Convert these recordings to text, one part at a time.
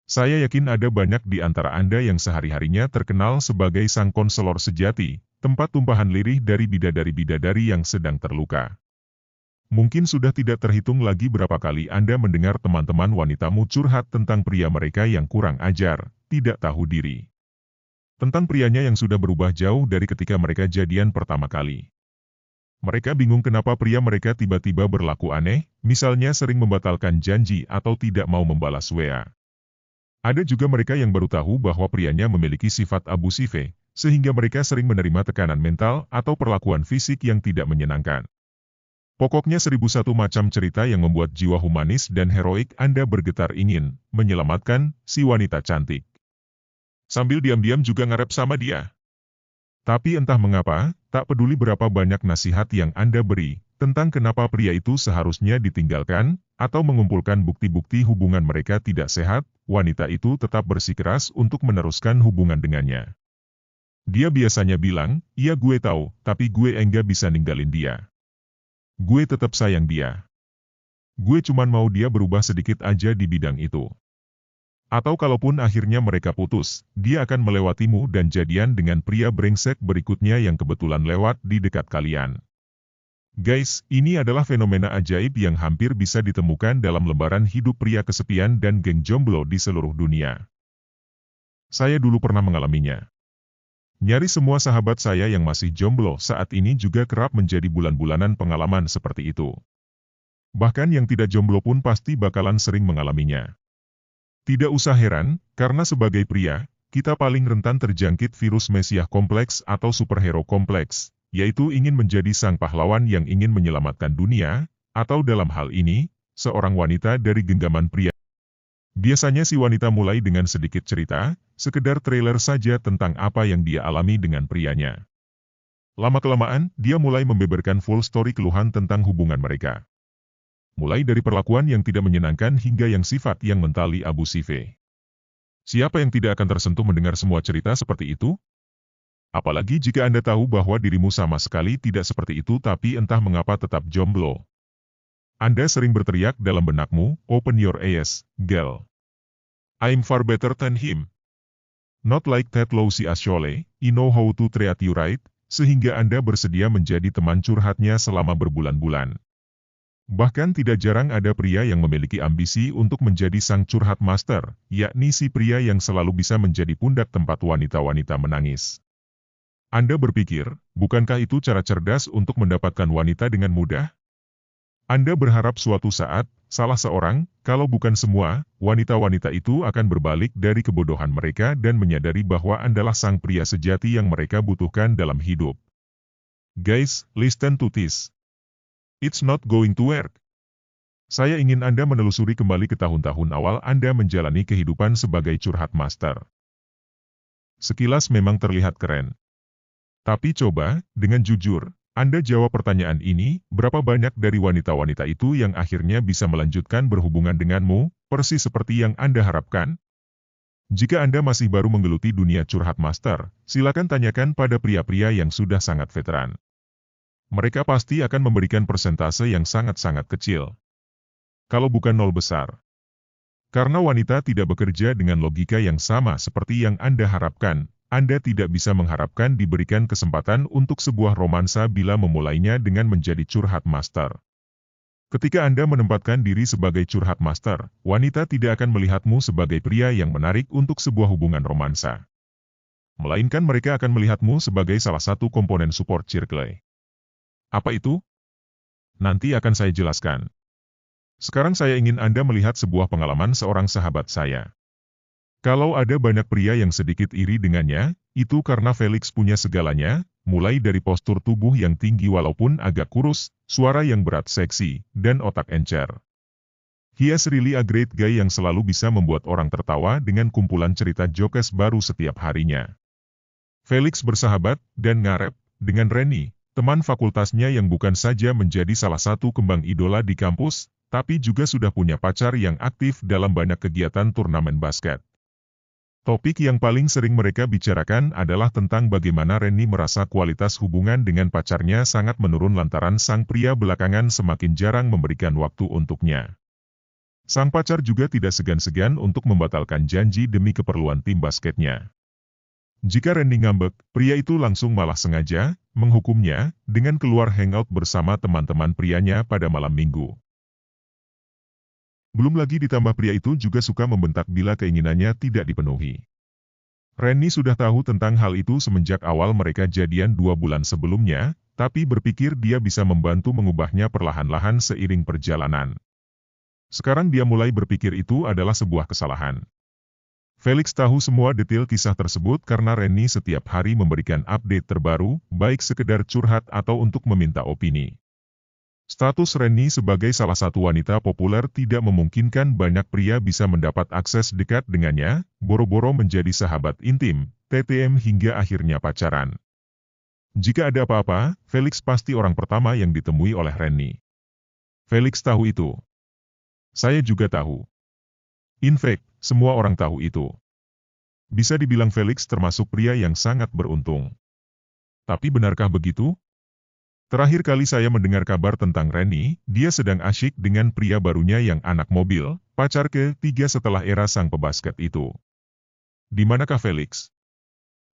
Saya yakin ada banyak di antara Anda yang sehari-harinya terkenal sebagai sang konselor sejati, tempat tumpahan lirih dari bidadari-bidadari yang sedang terluka. Mungkin sudah tidak terhitung lagi berapa kali Anda mendengar teman-teman wanitamu curhat tentang pria mereka yang kurang ajar, tidak tahu diri. Tentang prianya yang sudah berubah jauh dari ketika mereka jadian pertama kali. Mereka bingung kenapa pria mereka tiba-tiba berlaku aneh, misalnya sering membatalkan janji atau tidak mau membalas WA. Ada juga mereka yang baru tahu bahwa prianya memiliki sifat abusif, sehingga mereka sering menerima tekanan mental atau perlakuan fisik yang tidak menyenangkan. Pokoknya 1001 macam cerita yang membuat jiwa humanis dan heroik Anda bergetar ingin menyelamatkan si wanita cantik. Sambil diam-diam juga ngarep sama dia. Tapi entah mengapa, tak peduli berapa banyak nasihat yang Anda beri, tentang kenapa pria itu seharusnya ditinggalkan, atau mengumpulkan bukti-bukti hubungan mereka tidak sehat, wanita itu tetap bersikeras untuk meneruskan hubungan dengannya. Dia biasanya bilang, iya gue tahu, tapi gue enggak bisa ninggalin dia. Gue tetap sayang dia. Gue cuman mau dia berubah sedikit aja di bidang itu. Atau kalaupun akhirnya mereka putus, dia akan melewatimu dan jadian dengan pria brengsek berikutnya yang kebetulan lewat di dekat kalian. Guys, ini adalah fenomena ajaib yang hampir bisa ditemukan dalam lembaran hidup pria kesepian dan geng jomblo di seluruh dunia. Saya dulu pernah mengalaminya. Nyaris semua sahabat saya yang masih jomblo saat ini juga kerap menjadi bulan-bulanan pengalaman seperti itu. Bahkan yang tidak jomblo pun pasti bakalan sering mengalaminya. Tidak usah heran, karena sebagai pria, kita paling rentan terjangkit virus mesiah kompleks atau superhero kompleks, yaitu ingin menjadi sang pahlawan yang ingin menyelamatkan dunia, atau dalam hal ini, seorang wanita dari genggaman pria. Biasanya si wanita mulai dengan sedikit cerita, sekedar trailer saja tentang apa yang dia alami dengan prianya. Lama-kelamaan, dia mulai membeberkan full story keluhan tentang hubungan mereka. Mulai dari perlakuan yang tidak menyenangkan hingga yang sifat yang mentali abusif. Siapa yang tidak akan tersentuh mendengar semua cerita seperti itu? Apalagi jika Anda tahu bahwa dirimu sama sekali tidak seperti itu tapi entah mengapa tetap jomblo. Anda sering berteriak dalam benakmu, open your eyes, girl. I'm far better than him. Not like that lousy asshole, I know how to treat you right, sehingga Anda bersedia menjadi teman curhatnya selama berbulan-bulan. Bahkan tidak jarang ada pria yang memiliki ambisi untuk menjadi sang curhat master, yakni si pria yang selalu bisa menjadi pundak tempat wanita-wanita menangis. Anda berpikir, bukankah itu cara cerdas untuk mendapatkan wanita dengan mudah? Anda berharap suatu saat, salah seorang, kalau bukan semua, wanita-wanita itu akan berbalik dari kebodohan mereka dan menyadari bahwa Andalah sang pria sejati yang mereka butuhkan dalam hidup. Guys, listen to this. It's not going to work. Saya ingin Anda menelusuri kembali ke tahun-tahun awal Anda menjalani kehidupan sebagai curhat master. Sekilas memang terlihat keren. Tapi coba, dengan jujur, Anda jawab pertanyaan ini, berapa banyak dari wanita-wanita itu yang akhirnya bisa melanjutkan berhubungan denganmu, persis seperti yang Anda harapkan? Jika Anda masih baru menggeluti dunia curhat master, silakan tanyakan pada pria-pria yang sudah sangat veteran. Mereka pasti akan memberikan persentase yang sangat-sangat kecil. Kalau bukan nol besar. Karena wanita tidak bekerja dengan logika yang sama seperti yang Anda harapkan, Anda tidak bisa mengharapkan diberikan kesempatan untuk sebuah romansa bila memulainya dengan menjadi curhat master. Ketika Anda menempatkan diri sebagai curhat master, wanita tidak akan melihatmu sebagai pria yang menarik untuk sebuah hubungan romansa. Melainkan mereka akan melihatmu sebagai salah satu komponen support circle. Apa itu? Nanti akan saya jelaskan. Sekarang saya ingin Anda melihat sebuah pengalaman seorang sahabat saya. Kalau ada banyak pria yang sedikit iri dengannya, itu karena Felix punya segalanya, mulai dari postur tubuh yang tinggi walaupun agak kurus, suara yang berat seksi, dan otak encer. He is really a great guy yang selalu bisa membuat orang tertawa dengan kumpulan cerita jokes baru setiap harinya. Felix bersahabat, dan ngarep, dengan Rennie, teman fakultasnya yang bukan saja menjadi salah satu kembang idola di kampus, tapi juga sudah punya pacar yang aktif dalam banyak kegiatan turnamen basket. Topik yang paling sering mereka bicarakan adalah tentang bagaimana Rennie merasa kualitas hubungan dengan pacarnya sangat menurun lantaran sang pria belakangan semakin jarang memberikan waktu untuknya. Sang pacar juga tidak segan-segan untuk membatalkan janji demi keperluan tim basketnya. Jika Randy ngambek, pria itu langsung malah sengaja menghukumnya dengan keluar hangout bersama teman-teman prianya pada malam minggu. Belum lagi ditambah pria itu juga suka membentak bila keinginannya tidak dipenuhi. Randy sudah tahu tentang hal itu semenjak awal mereka jadian 2 bulan sebelumnya, tapi berpikir dia bisa membantu mengubahnya perlahan-lahan seiring perjalanan. Sekarang dia mulai berpikir itu adalah sebuah kesalahan. Felix tahu semua detail kisah tersebut karena Randy setiap hari memberikan update terbaru, baik sekedar curhat atau untuk meminta opini. Status Randy sebagai salah satu wanita populer tidak memungkinkan banyak pria bisa mendapat akses dekat dengannya, boro-boro menjadi sahabat intim, TTM hingga akhirnya pacaran. Jika ada apa-apa, Felix pasti orang pertama yang ditemui oleh Randy. Felix tahu itu. Saya juga tahu. In fact, semua orang tahu itu. Bisa dibilang Felix termasuk pria yang sangat beruntung. Tapi benarkah begitu? Terakhir kali saya mendengar kabar tentang Randy, dia sedang asyik dengan pria barunya yang anak mobil, pacar ketiga setelah era sang pebasket itu. Di manakah Felix?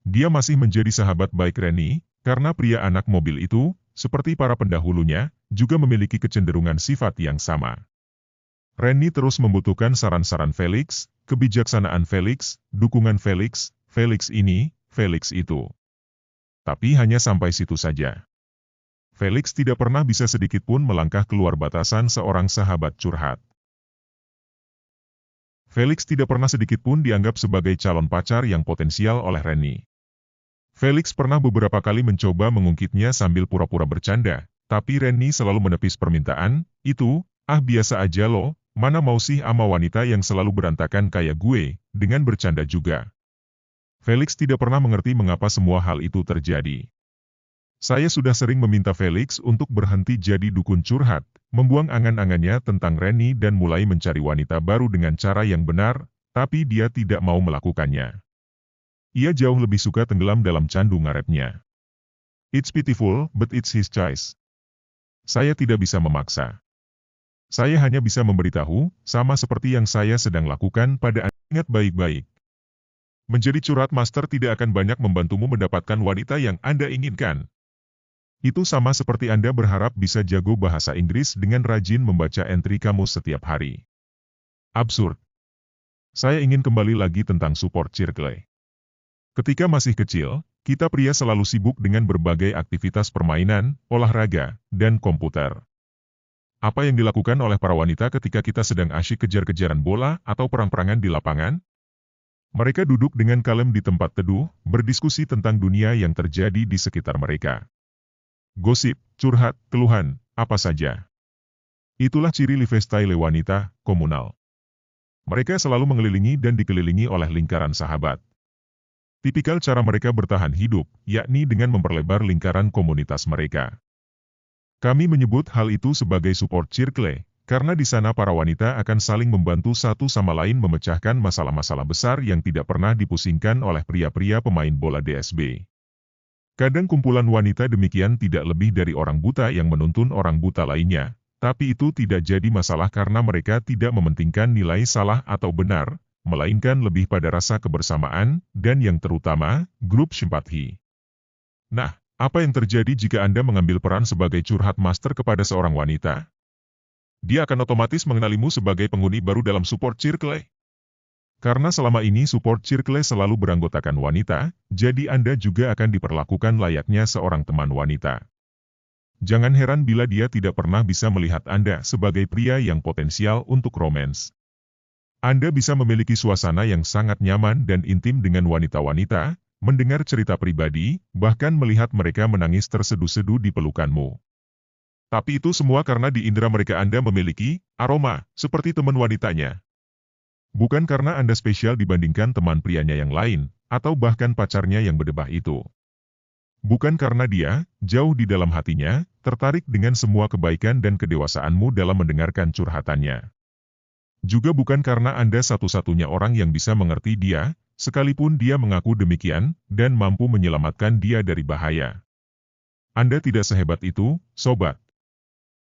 Dia masih menjadi sahabat baik Randy, karena pria anak mobil itu, seperti para pendahulunya, juga memiliki kecenderungan sifat yang sama. Randy terus membutuhkan saran-saran Felix, kebijaksanaan Felix, dukungan Felix, Felix ini, Felix itu. Tapi hanya sampai situ saja. Felix tidak pernah bisa sedikit pun melangkah keluar batasan seorang sahabat curhat. Felix tidak pernah sedikit pun dianggap sebagai calon pacar yang potensial oleh Randy. Felix pernah beberapa kali mencoba mengungkitnya sambil pura-pura bercanda, tapi Randy selalu menepis permintaan, itu, biasa aja loh. Mana mau sih ama wanita yang selalu berantakan kayak gue, dengan bercanda juga. Felix tidak pernah mengerti mengapa semua hal itu terjadi. Saya sudah sering meminta Felix untuk berhenti jadi dukun curhat, membuang angan-angannya tentang Randy dan mulai mencari wanita baru dengan cara yang benar, tapi dia tidak mau melakukannya. Ia jauh lebih suka tenggelam dalam candu ngaretnya. It's pitiful, but it's his choice. Saya tidak bisa memaksa. Saya hanya bisa memberitahu, sama seperti yang saya sedang lakukan pada Anda. Ingat baik-baik. Menjadi curhat master tidak akan banyak membantumu mendapatkan wanita yang Anda inginkan. Itu sama seperti Anda berharap bisa jago bahasa Inggris dengan rajin membaca entry kamus setiap hari. Absurd. Saya ingin kembali lagi tentang support circle. Ketika masih kecil, kita pria selalu sibuk dengan berbagai aktivitas permainan, olahraga, dan komputer. Apa yang dilakukan oleh para wanita ketika kita sedang asyik kejar-kejaran bola atau perang-perangan di lapangan? Mereka duduk dengan kalem di tempat teduh, berdiskusi tentang dunia yang terjadi di sekitar mereka. Gosip, curhat, keluhan, apa saja. Itulah ciri lifestyle wanita komunal. Mereka selalu mengelilingi dan dikelilingi oleh lingkaran sahabat. Tipikal cara mereka bertahan hidup, yakni dengan memperlebar lingkaran komunitas mereka. Kami menyebut hal itu sebagai support circle, karena di sana para wanita akan saling membantu satu sama lain memecahkan masalah-masalah besar yang tidak pernah dipusingkan oleh pria-pria pemain bola DSB. Kadang kumpulan wanita demikian tidak lebih dari orang buta yang menuntun orang buta lainnya, tapi itu tidak jadi masalah karena mereka tidak mementingkan nilai salah atau benar, melainkan lebih pada rasa kebersamaan, dan yang terutama, grup simpati. Nah, apa yang terjadi jika Anda mengambil peran sebagai curhat master kepada seorang wanita? Dia akan otomatis mengenalimu sebagai penghuni baru dalam support circle. Karena selama ini support circle selalu beranggotakan wanita, jadi Anda juga akan diperlakukan layaknya seorang teman wanita. Jangan heran bila dia tidak pernah bisa melihat Anda sebagai pria yang potensial untuk romans. Anda bisa memiliki suasana yang sangat nyaman dan intim dengan wanita-wanita, mendengar cerita pribadi, bahkan melihat mereka menangis terseduh-seduh di pelukanmu. Tapi itu semua karena di indera mereka Anda memiliki aroma, seperti teman wanitanya. Bukan karena Anda spesial dibandingkan teman prianya yang lain, atau bahkan pacarnya yang berdebah itu. Bukan karena dia, jauh di dalam hatinya, tertarik dengan semua kebaikan dan kedewasaanmu dalam mendengarkan curhatannya. Juga bukan karena Anda satu-satunya orang yang bisa mengerti dia, sekalipun dia mengaku demikian, dan mampu menyelamatkan dia dari bahaya. Anda tidak sehebat itu, sobat.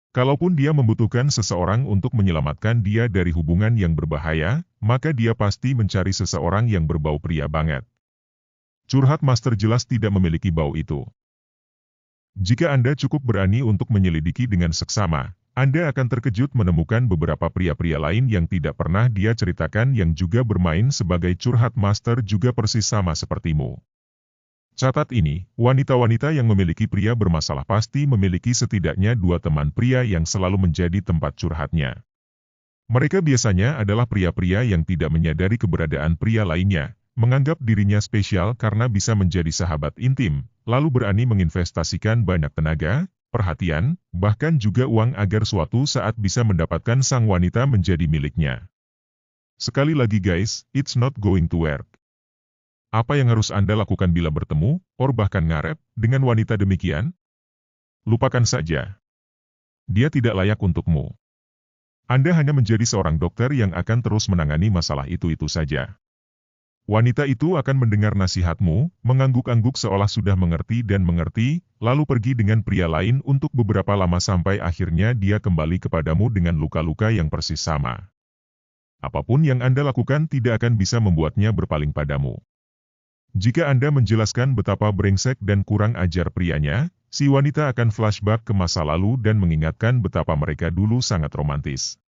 Kalaupun dia membutuhkan seseorang untuk menyelamatkan dia dari hubungan yang berbahaya, maka dia pasti mencari seseorang yang berbau pria banget. Curhat master jelas tidak memiliki bau itu. Jika Anda cukup berani untuk menyelidiki dengan seksama, Anda akan terkejut menemukan beberapa pria-pria lain yang tidak pernah dia ceritakan yang juga bermain sebagai curhat master juga persis sama sepertimu. Catat ini, wanita-wanita yang memiliki pria bermasalah pasti memiliki setidaknya 2 teman pria yang selalu menjadi tempat curhatnya. Mereka biasanya adalah pria-pria yang tidak menyadari keberadaan pria lainnya, menganggap dirinya spesial karena bisa menjadi sahabat intim, lalu berani menginvestasikan banyak tenaga, perhatian, bahkan juga uang agar suatu saat bisa mendapatkan sang wanita menjadi miliknya. Sekali lagi guys, it's not going to work. Apa yang harus Anda lakukan bila bertemu, or bahkan ngarep, dengan wanita demikian? Lupakan saja. Dia tidak layak untukmu. Anda hanya menjadi seorang dokter yang akan terus menangani masalah itu-itu saja. Wanita itu akan mendengar nasihatmu, mengangguk-angguk seolah sudah mengerti dan mengerti, lalu pergi dengan pria lain untuk beberapa lama sampai akhirnya dia kembali kepadamu dengan luka-luka yang persis sama. Apapun yang Anda lakukan tidak akan bisa membuatnya berpaling padamu. Jika Anda menjelaskan betapa brengsek dan kurang ajar prianya, si wanita akan flashback ke masa lalu dan mengingatkan betapa mereka dulu sangat romantis.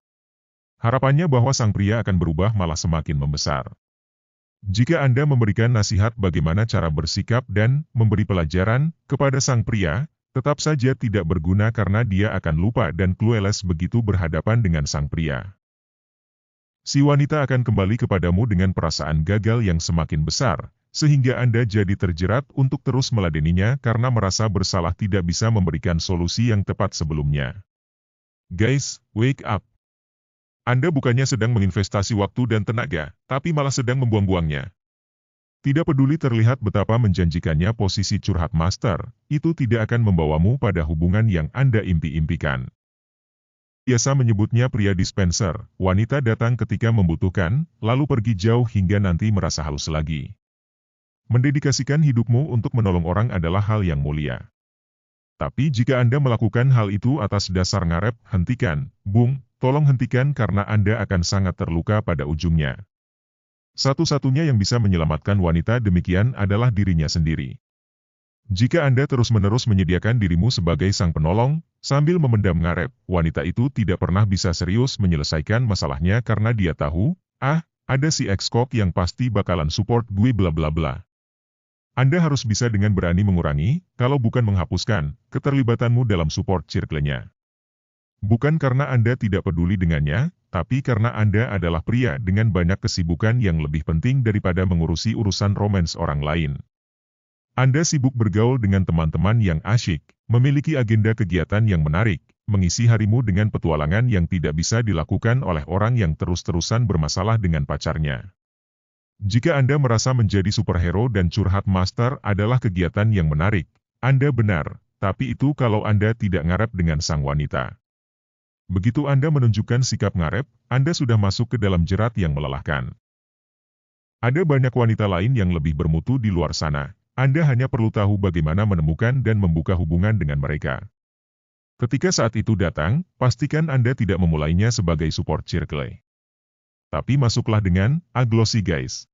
Harapannya bahwa sang pria akan berubah malah semakin membesar. Jika Anda memberikan nasihat bagaimana cara bersikap dan memberi pelajaran kepada sang pria, tetap saja tidak berguna karena dia akan lupa dan clueless begitu berhadapan dengan sang pria. Si wanita akan kembali kepadamu dengan perasaan gagal yang semakin besar, sehingga Anda jadi terjerat untuk terus meladeninya karena merasa bersalah tidak bisa memberikan solusi yang tepat sebelumnya. Guys, wake up! Anda bukannya sedang menginvestasi waktu dan tenaga, tapi malah sedang membuang-buangnya. Tidak peduli terlihat betapa menjanjikannya posisi curhat master, itu tidak akan membawamu pada hubungan yang Anda impi-impikan. Biasa menyebutnya pria dispenser, wanita datang ketika membutuhkan, lalu pergi jauh hingga nanti merasa halus lagi. Mendedikasikan hidupmu untuk menolong orang adalah hal yang mulia. Tapi jika Anda melakukan hal itu atas dasar ngarep, hentikan, tolong hentikan karena Anda akan sangat terluka pada ujungnya. Satu-satunya yang bisa menyelamatkan wanita demikian adalah dirinya sendiri. Jika Anda terus-menerus menyediakan dirimu sebagai sang penolong, sambil memendam ngarep, wanita itu tidak pernah bisa serius menyelesaikan masalahnya karena dia tahu, ada si ex-kok yang pasti bakalan support gue bla bla bla. Anda harus bisa dengan berani mengurangi, kalau bukan menghapuskan, keterlibatanmu dalam support circle-nya. Bukan karena Anda tidak peduli dengannya, tapi karena Anda adalah pria dengan banyak kesibukan yang lebih penting daripada mengurusi urusan romans orang lain. Anda sibuk bergaul dengan teman-teman yang asyik, memiliki agenda kegiatan yang menarik, mengisi harimu dengan petualangan yang tidak bisa dilakukan oleh orang yang terus-terusan bermasalah dengan pacarnya. Jika Anda merasa menjadi superhero dan curhat master adalah kegiatan yang menarik, Anda benar, tapi itu kalau Anda tidak ngarep dengan sang wanita. Begitu Anda menunjukkan sikap ngarep, Anda sudah masuk ke dalam jerat yang melelahkan. Ada banyak wanita lain yang lebih bermutu di luar sana, Anda hanya perlu tahu bagaimana menemukan dan membuka hubungan dengan mereka. Ketika saat itu datang, pastikan Anda tidak memulainya sebagai support circle. Tapi masuklah dengan glossy guys.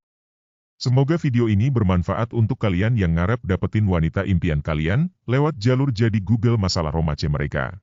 Semoga video ini bermanfaat untuk kalian yang ngarep dapetin wanita impian kalian, lewat jalur jadi Google masalah romace mereka.